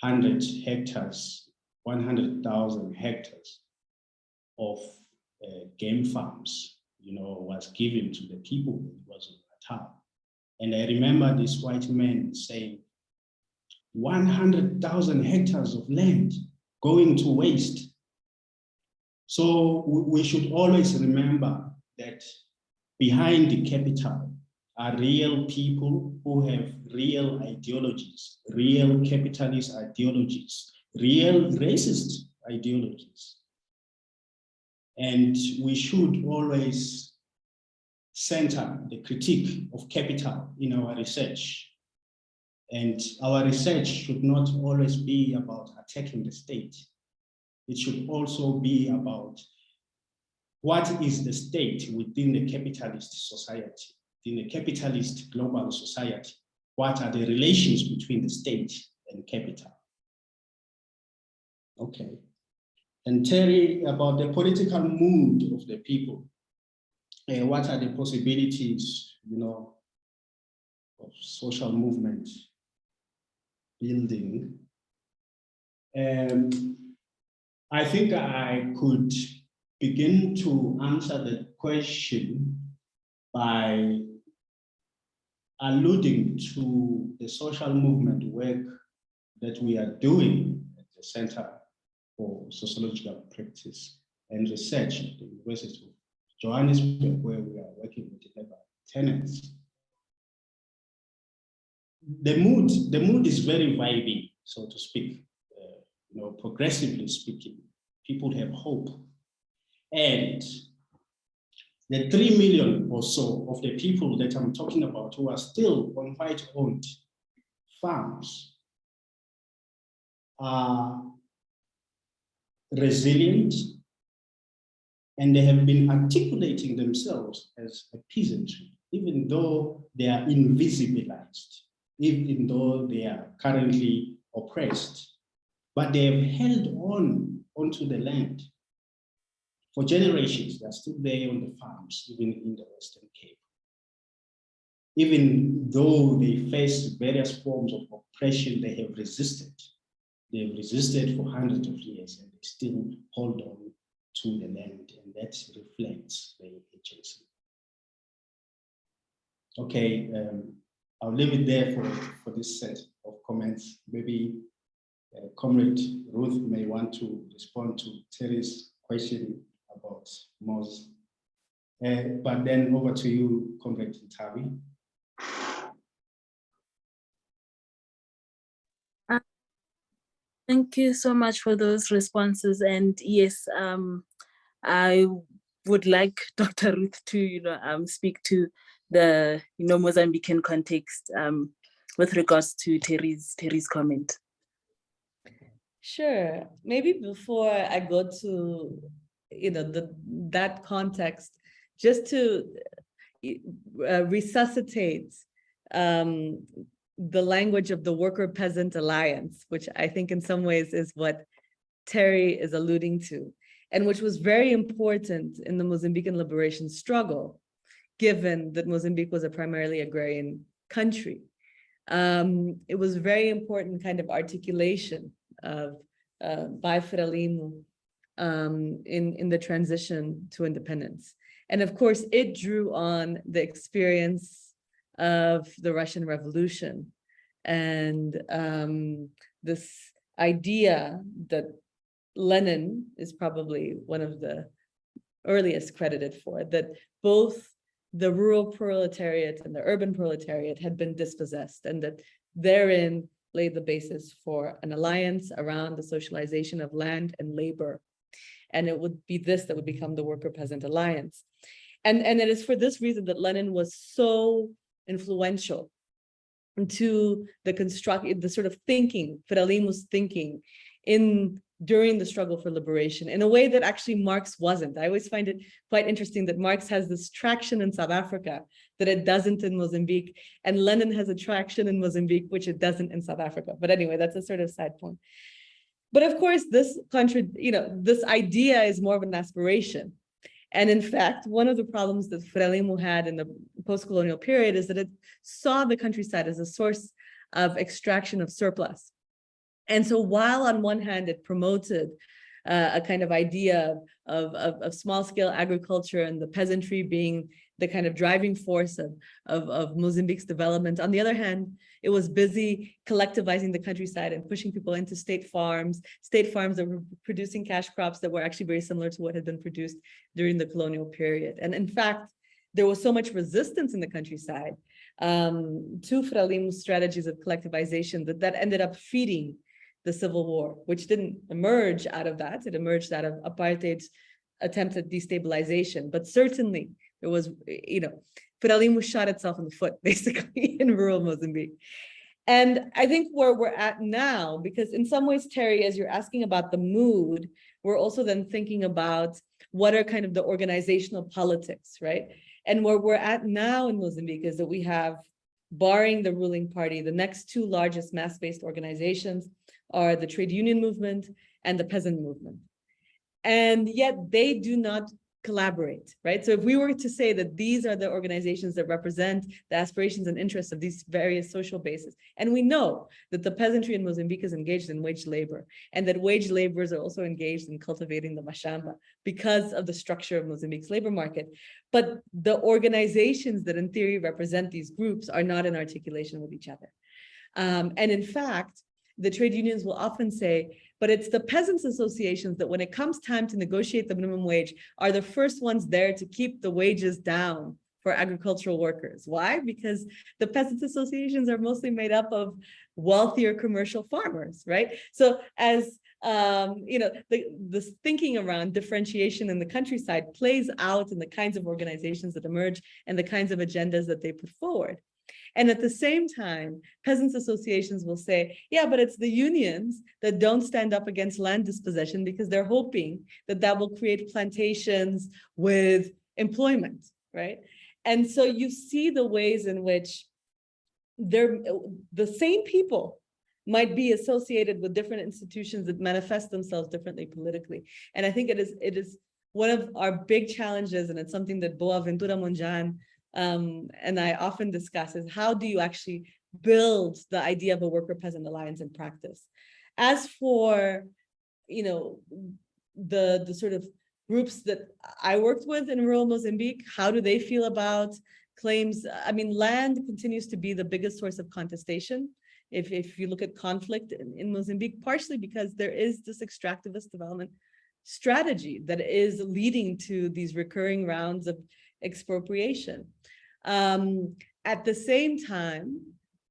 100,000 hectares of game farms, was given to the people in KwaZulu-Natal. And I remember this white man saying, 100,000 hectares of land going to waste. So we should always remember that behind the capital are real people who have real ideologies, real capitalist ideologies, real racist ideologies. And we should always center the critique of capital in our research. And our research should not always be about attacking the state. It should also be about what is the state within the capitalist society, in the capitalist global society. What are the relations between the state and capital? Okay. And Terry, about the political mood of the people. What are the possibilities, of social movement building? I think I could begin to answer the question by alluding to the social movement work that we are doing at the Center for Sociological Practice and Research at the University of Johannesburg, where we are working with the labor tenants. The mood is very vibey, so to speak. Progressively speaking, people have hope. And the 3 million or so of the people that I'm talking about who are still on white-owned farms are resilient, and they have been articulating themselves as a peasantry, even though they are invisibilized, even though they are currently oppressed. But they have held onto the land for generations. They are still there on the farms, even in the Western Cape. Even though they face various forms of oppression, they have resisted. They have resisted for hundreds of years, and they still hold on to the land, and that reflects their agency. Okay, I'll leave it there for this set of comments. Maybe Comrade Ruth may want to respond to Terry's question about Moz. But then over to you, Comrade Ntavi. Thank you so much for those responses. And yes, I would like Dr. Ruth to speak to the Mozambican context with regards to Terry's comment. Sure. Maybe before I go to that context, just to resuscitate the language of the worker-peasant alliance, which I think in some ways is what Terry is alluding to, and which was very important in the Mozambican liberation struggle, given that Mozambique was a primarily agrarian country. It was very important kind of articulation of bifederalismo in the transition to independence. And of course, it drew on the experience of the Russian Revolution and this idea that Lenin is probably one of the earliest credited for, that both the rural proletariat and the urban proletariat had been dispossessed, and that therein laid the basis for an alliance around the socialization of land and labor. And it would be this that would become the worker-peasant alliance. And it is for this reason that Lenin was so influential to the sort of thinking, Frelimu's thinking during the struggle for liberation, in a way that actually Marx wasn't. I always find it quite interesting that Marx has this traction in South Africa that it doesn't in Mozambique, and Lenin has a traction in Mozambique, which it doesn't in South Africa. But anyway, that's a sort of side point. But of course, this idea is more of an aspiration. And in fact, one of the problems that Frelimu had in the post-colonial period is that it saw the countryside as a source of extraction of surplus. And so while on one hand, it promoted a kind of idea of small-scale agriculture and the peasantry being the kind of driving force of Mozambique's development, on the other hand, it was busy collectivizing the countryside and pushing people into state farms that were producing cash crops that were actually very similar to what had been produced during the colonial period. And in fact, there was so much resistance in the countryside to Frelimu's strategies of collectivization that ended up feeding the civil war, which didn't emerge out of that. It emerged out of apartheid's attempt at destabilization. But certainly there was, Frelimu shot itself in the foot, basically, in rural Mozambique. And I think where we're at now, because in some ways, Terry, as you're asking about the mood, we're also then thinking about what are kind of the organizational politics, right? And where we're at now in Mozambique is that we have, barring the ruling party, the next two largest mass-based organizations are the trade union movement and the peasant movement. And yet they do not collaborate, right? So if we were to say that these are the organizations that represent the aspirations and interests of these various social bases, and we know that the peasantry in Mozambique is engaged in wage labor, and that wage laborers are also engaged in cultivating the mashamba because of the structure of Mozambique's labor market. But the organizations that in theory represent these groups are not in articulation with each other. And in fact, the trade unions will often say, but it's the peasants' associations that when it comes time to negotiate the minimum wage are the first ones there to keep the wages down for agricultural workers. Why? Because the peasants' associations are mostly made up of wealthier commercial farmers, right? So as this thinking around differentiation in the countryside plays out in the kinds of organizations that emerge and the kinds of agendas that they put forward. And at the same time, peasants' associations will say, yeah, but it's the unions that don't stand up against land dispossession because they're hoping that that will create plantations with employment, right? And so you see the ways in which the same people might be associated with different institutions that manifest themselves differently politically. And I think it is one of our big challenges, and it's something that Boaventura Monjan and I often discuss, is how do you actually build the idea of a worker-peasant alliance in practice? As for, the sort of groups that I worked with in rural Mozambique, how do they feel about claims? I mean, land continues to be the biggest source of contestation. If you look at conflict in Mozambique, partially because there is this extractivist development strategy that is leading to these recurring rounds of expropriation. At the same time,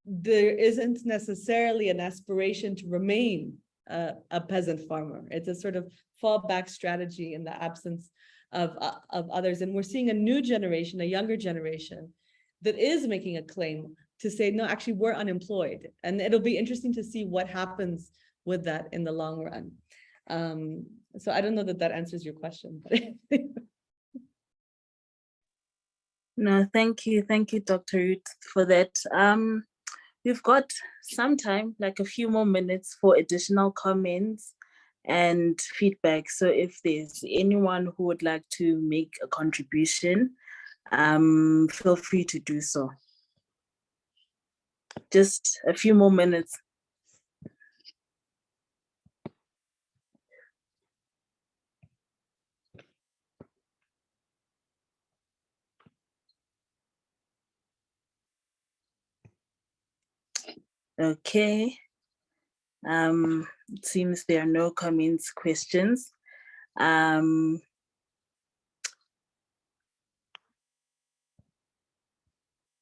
there isn't necessarily an aspiration to remain a peasant farmer. It's a sort of fallback strategy in the absence of others. And we're seeing a new generation, a younger generation, that is making a claim to say, no, actually, we're unemployed. And it'll be interesting to see what happens with that in the long run. So I don't know that answers your question. No, thank you, Dr. Ruth, for that. We've got some time, like a few more minutes for additional comments and feedback. So if there's anyone who would like to make a contribution, feel free to do so. Just a few more minutes. Okay. It seems there are no comments, questions.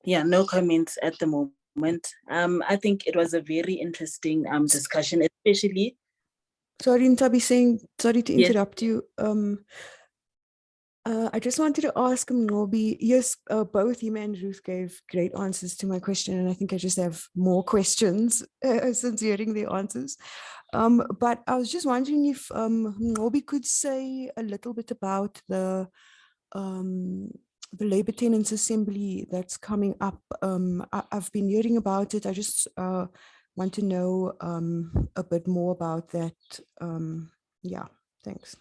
Yeah, no comments at the moment. I think it was a very interesting discussion, especially. Sorry, Ntabi, sorry to Yes. interrupt you. I just wanted to ask Ngobi, yes, both him and Ruth gave great answers to my question, and I think I just have more questions since hearing the answers. But I was just wondering if Ngobi could say a little bit about the Labour Tenants Assembly that's coming up. I've been hearing about it. I just want to know a bit more about that. Yeah, thanks.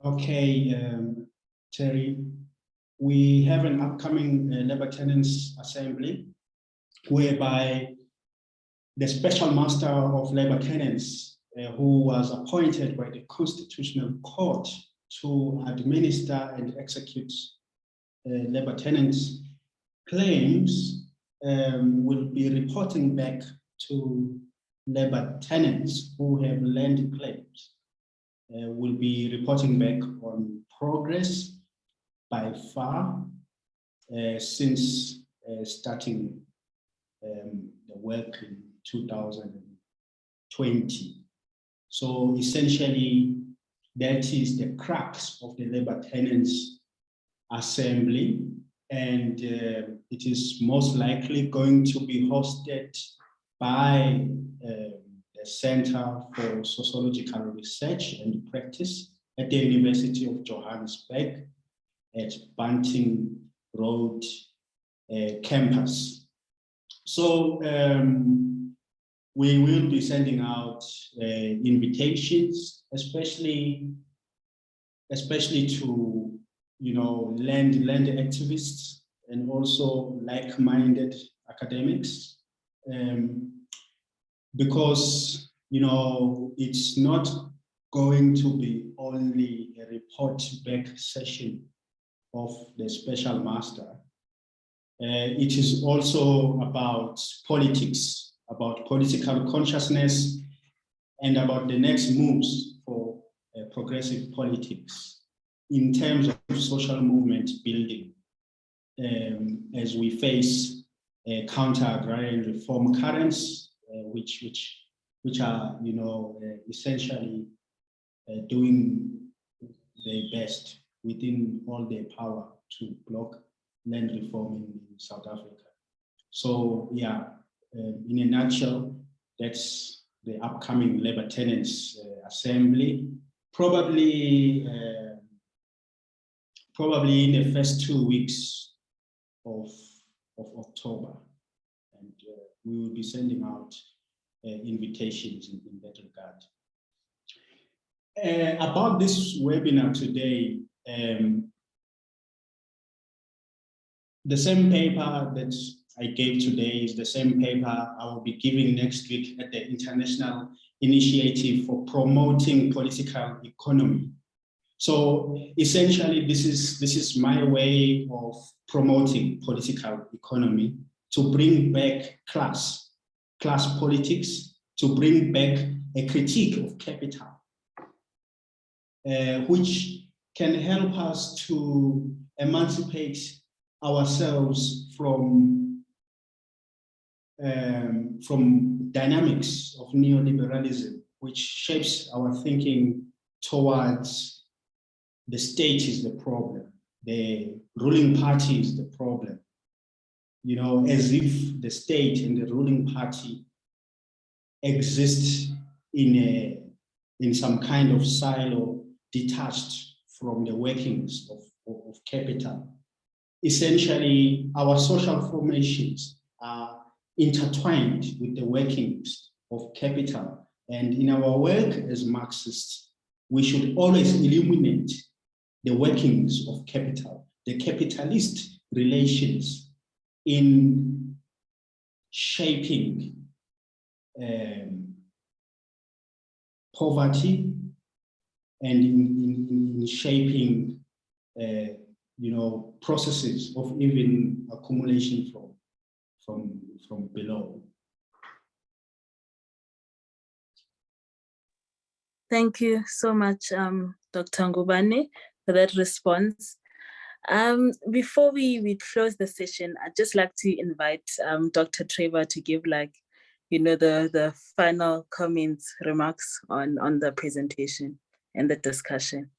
Okay, Terry, we have an upcoming Labour Tenants Assembly whereby the Special Master of Labour Tenants, who was appointed by the Constitutional Court to administer and execute Labour Tenants claims, will be reporting back to Labour tenants who have land claims. Will be reporting back on progress by far since starting the work in 2020. So essentially, that is the crux of the Labour Tenants Assembly, and it is most likely going to be hosted by the Center for Sociological Research and Practice at the University of Johannesburg at Bunting Road campus. So we will be sending out invitations, especially to land activists and also like-minded academics. Because it's not going to be only a report back session of the Special Master. It is also about politics, about political consciousness, and about the next moves for progressive politics in terms of social movement building as we face counter-agrarian reform currents, which are essentially doing their best within all their power to block land reform in South Africa. So yeah, in a nutshell, that's the upcoming Labour Tenants Assembly. Probably in the first 2 weeks of October. And we will be sending out invitations in that regard. About this webinar today, the same paper that I gave today is the same paper I will be giving next week at the International Initiative for Promoting Political Economy. So essentially, this is my way of promoting political economy, to bring back class politics, to bring back a critique of capital, which can help us to emancipate ourselves from dynamics of neoliberalism, which shapes our thinking towards the state is the problem, the ruling party is the problem, as if the state and the ruling party exist in some kind of silo, detached from the workings of capital. Essentially, our social formations are intertwined with the workings of capital. And in our work as Marxists, we should always illuminate the workings of capital, the capitalist relations in shaping poverty and in shaping processes of even accumulation from below. Thank you so much, Dr. Ngubane, for that response. Before we close the session, I'd just like to invite Dr. Trevor to give the final comments, remarks on the presentation and the discussion.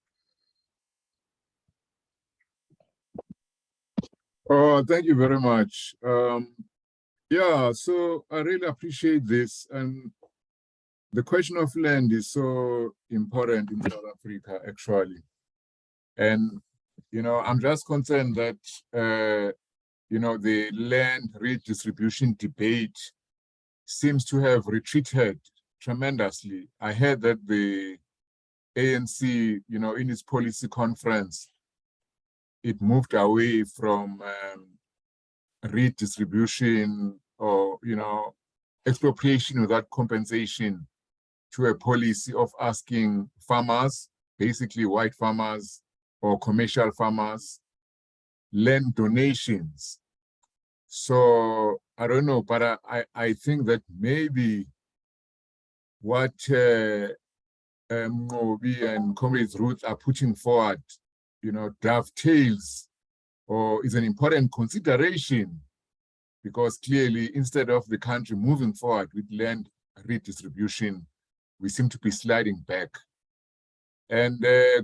Oh, thank you very much. Yeah, so I really appreciate this. And the question of land is so important in South Africa, actually. And, I'm just concerned that, the land redistribution debate seems to have retreated tremendously. I heard that the ANC, in its policy conference, it moved away from redistribution or, expropriation without compensation to a policy of asking farmers, basically white farmers or commercial farmers, land donations. So I don't know, but I think that maybe what Mobi and Comrades Ruth are putting forward, dovetails or is an important consideration, because clearly instead of the country moving forward with land redistribution, we seem to be sliding back. And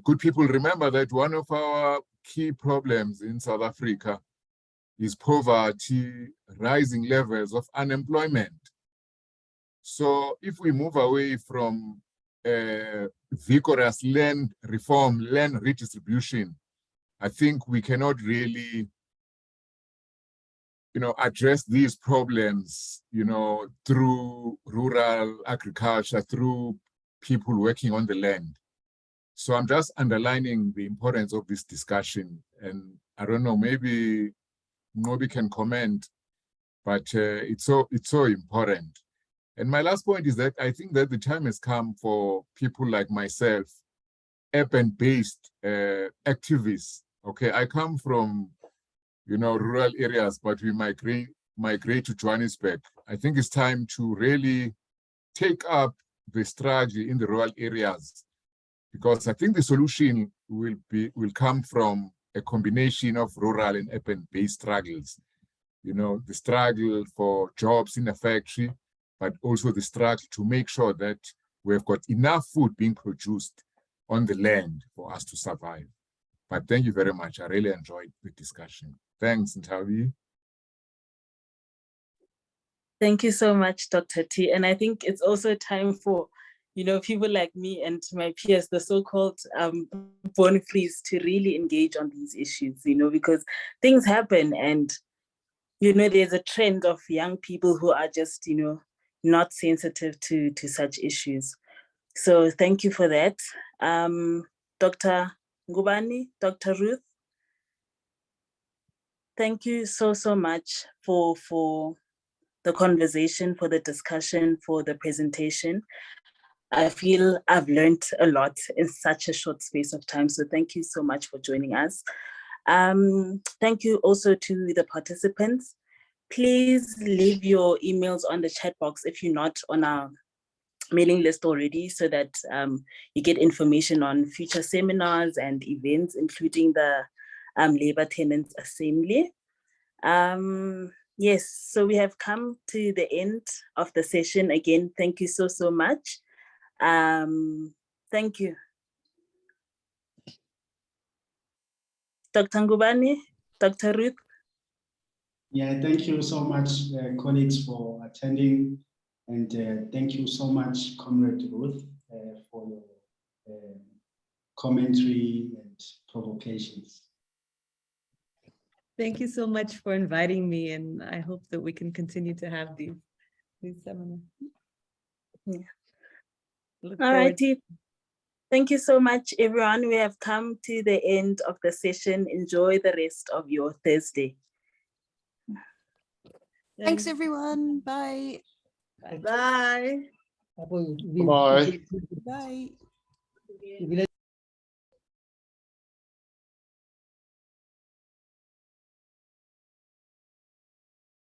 good people remember that one of our key problems in South Africa is poverty, rising levels of unemployment. So if we move away from vigorous land reform, land redistribution, I think we cannot really, address these problems, through rural agriculture, through people working on the land. So I'm just underlining the importance of this discussion. And I don't know, maybe nobody can comment, but it's so important. And my last point is that I think that the time has come for people like myself, urban-based activists. Okay, I come from, rural areas, but we migrate to Johannesburg. I think it's time to really take up the strategy in the rural areas, because I think the solution will come from a combination of rural and urban-based struggles. The struggle for jobs in a factory, but also the struggle to make sure that we've got enough food being produced on the land for us to survive. But thank you very much. I really enjoyed the discussion. Thanks, Ntavi. Thank you so much, Dr. T. And I think it's also time for, people like me and my peers, the so-called born frees, to really engage on these issues, because things happen and, there's a trend of young people who are just, not sensitive to such issues. So thank you for that. Dr. Ngubane, Dr. Ruth, thank you so much for the conversation, for the discussion, for the presentation. I feel I've learned a lot in such a short space of time. So thank you so much for joining us. Thank you also to the participants. Please leave your emails on the chat box if you're not on our mailing list already, so that you get information on future seminars and events, including the Labor Tenants Assembly. Yes, so we have come to the end of the session. Again, thank you so much. Thank you. Dr. Ngubane, Dr. Ruth. Yeah, thank you so much, colleagues, for attending. And thank you so much, Comrade Ruth, for your commentary and provocations. Thank you so much for inviting me, and I hope that we can continue to have these seminars. Yeah. All righty. Thank you so much, everyone. We have come to the end of the session. Enjoy the rest of your Thursday. Thanks, everyone. Bye. Bye. Bye. Bye.